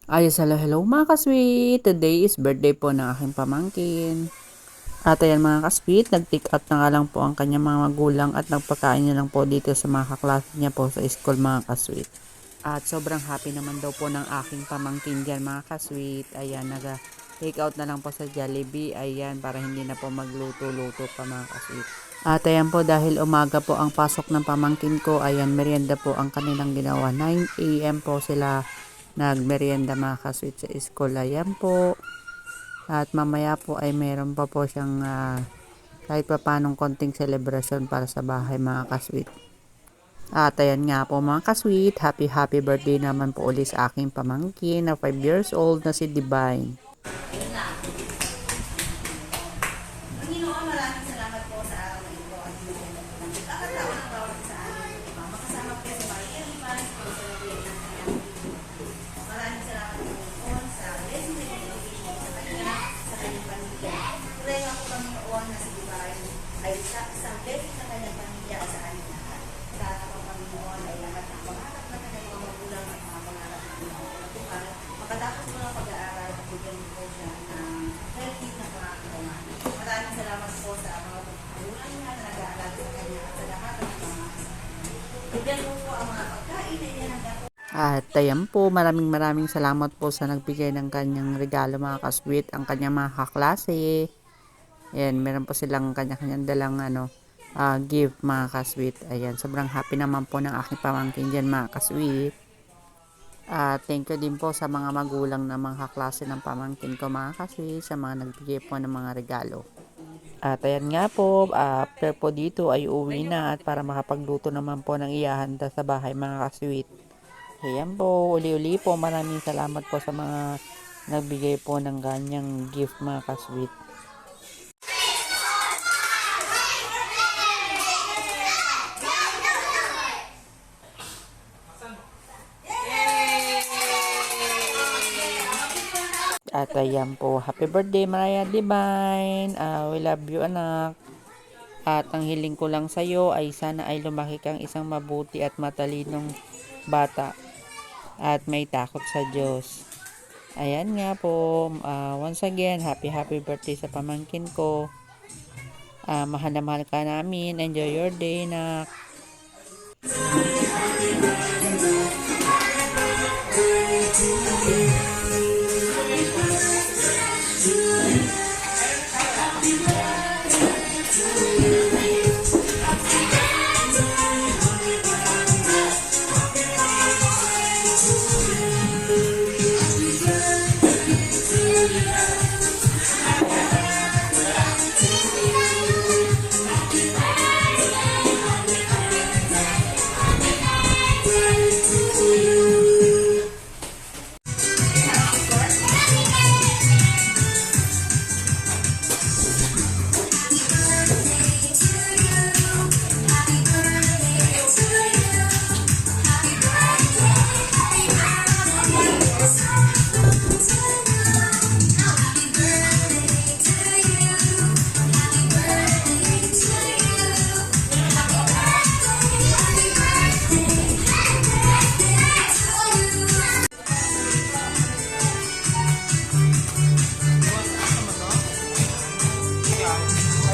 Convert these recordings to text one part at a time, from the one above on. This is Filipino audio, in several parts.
Ayos, hello mga kasweet! Today is birthday po ng aking pamangkin. At ayan mga kasweet, nag-take out na nga lang po ang kanyang mga magulang at nagpakain niya lang po dito sa mga kaklase niya po sa school mga kasweet. At sobrang happy naman daw po ng aking pamangkin dyan mga kasweet. Ayan, nag-take out na lang po sa Jollibee. Ayan, para hindi na po magluto-luto pa mga kasweet. At ayan po, dahil umaga po ang pasok ng pamangkin ko, ayan, merienda po ang kanilang ginawa. 9 a.m. po sila nagmerienda mga kasweet sa school. Ayan po. At mamaya po ay meron pa po siyang kahit pa panong konting celebration para sa bahay mga kasweet. At ayan nga po mga kasweet, happy birthday naman po ulit sa aking pamangkin na 5 years old na si Divine. Panginoon, maraming salamat po sa araw na ito at pagkakataon ng bawat sa amin. Makasama po si Maria Lipan po sa nagawin ng kanyang maraming salamat po Panginoon sa blessing na ibinigay mo sa kanya, sa kanyang pamilya. Tuloy nga po Panginoon na si Divine ay isang blessing sa kanyang pamilya at sa amin lahat. Sana po Panginoon ay lahat ng pangarap na kanyang mga magulang at mga pangarap na pinakapatukan. Makatapos mo ng pag-aaral at bigyan mo po siya ng healthy na pangakulangan. Maraming salamat po sa mga magulang niya na nag-aalala sa kanya at sa lahat ng mga bigyan mo po ang mga pagkain na inihanda po. At ayan po, maraming salamat po sa nagbigay ng kanyang regalo mga kasweet, ang kanyang mga kaklase. Ayan, meron po silang kanya-kanyang dalang gift mga kasweet. Ayan, sobrang happy naman po ng aking pamangkin dyan mga kasweet. Thank you din po sa mga magulang na mga kaklase ng pamangkin ko mga kasweet, sa mga nagbigay po ng mga regalo. At ayan nga po, after po dito ay uwi na at para makapagluto naman po ng iyahanda sa bahay mga kasweet. Ayan po, uli-uli po, maraming salamat po sa mga nagbigay po ng ganyang gift mga kasweet. At ayan po, happy birthday Maria Divine. We love you anak. At ang hiling ko lang sa'yo ay sana ay lumaki kang isang mabuti at matalinong bata. At may takot sa Diyos. Ayan nga po, once again, happy birthday sa pamangkin ko. Mahal na mahal ka namin. Enjoy your day na.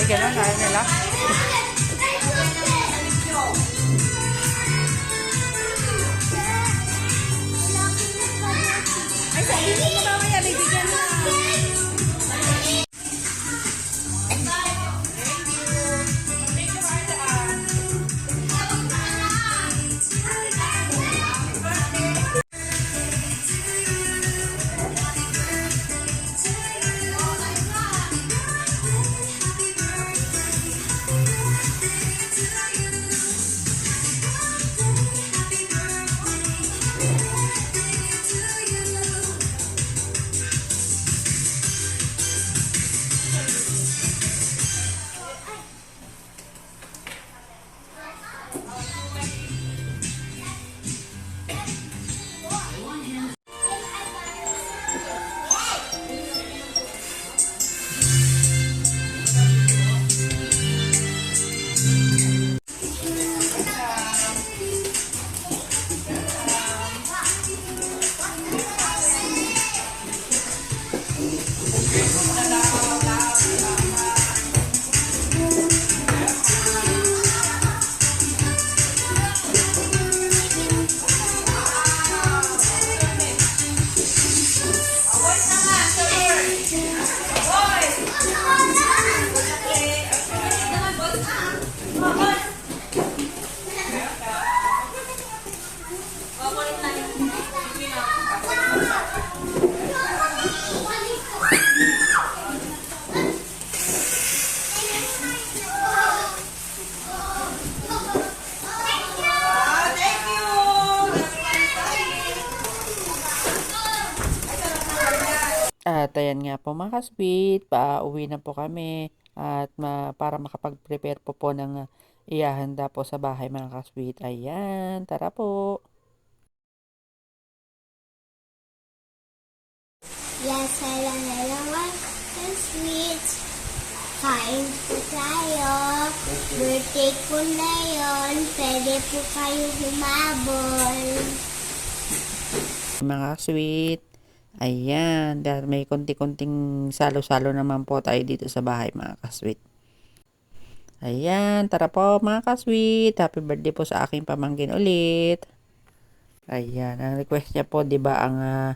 Ay, ganun, ayaw nila. Ay, sabi mo na mamaya, bibigyan mo na. At ayan nga po mga ka-sweet, pauwi na po kami at para makapag-prepare po ng ihahanda po sa bahay mga ka-sweet. Ayan, tara po. Yes, hello mga sweets. Kain po tayo. Birthday ko na yun. Pwede po kayo humabol. Mga sweet. Ayan, dahil may konti-konting salo-salo naman po tayo dito sa bahay mga ka-sweet. Ayan, tara po mga ka-sweet. Happy birthday po sa aking pamangkin ulit. Ayan, ang request niya po, 'di ba, ang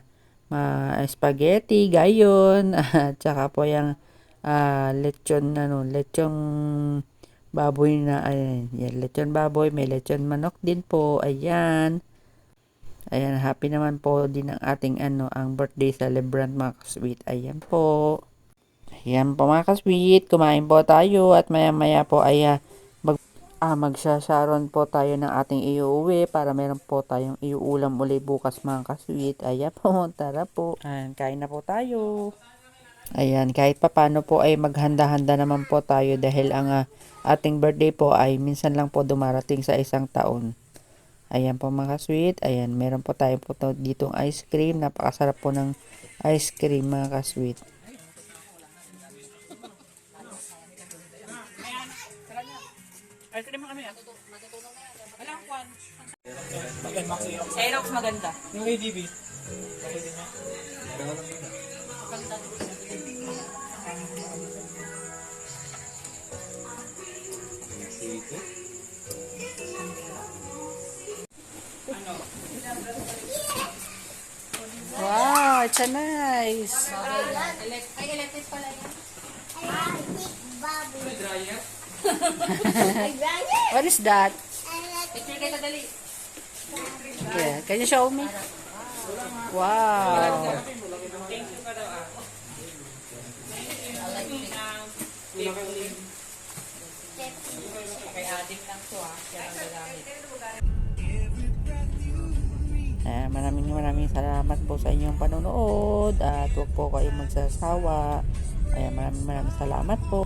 spaghetti, gayon, at saka po yung lechon baboy na, ayan, yan, lechon baboy, may lechon manok din po, ayan. Ayan, happy naman po din ang ating ang birthday celebrant mga ka-sweet. Ayan po. Ayan po mga ka-sweet, kumain po tayo at maya-maya po ay magsasharon po tayo ng ating iuuwi para meron po tayong iuulam uli bukas mga ka-sweet. Ayan po, tara po. Ayan, kain na po tayo. Ayan, kahit papano po ay maghanda-handa naman po tayo dahil ang ating birthday po ay minsan lang po dumarating sa isang taon. Ayan po mga ka-sweet. Ayan, meron po tayo po ditong ice cream. Napakasarap po ng ice cream mga ka-sweet. Ice cream kami ah. Walang kwan. Aerox maganda. Yung ADB. Wow, it's a nice. Ay, electric pala yan. Electric bubble. What is that? Picture kayo dali. Yeah, can you show me? Wow. Maraming salamat po sa inyong panonood at huwag po kayong magsasawa. Maraming salamat po.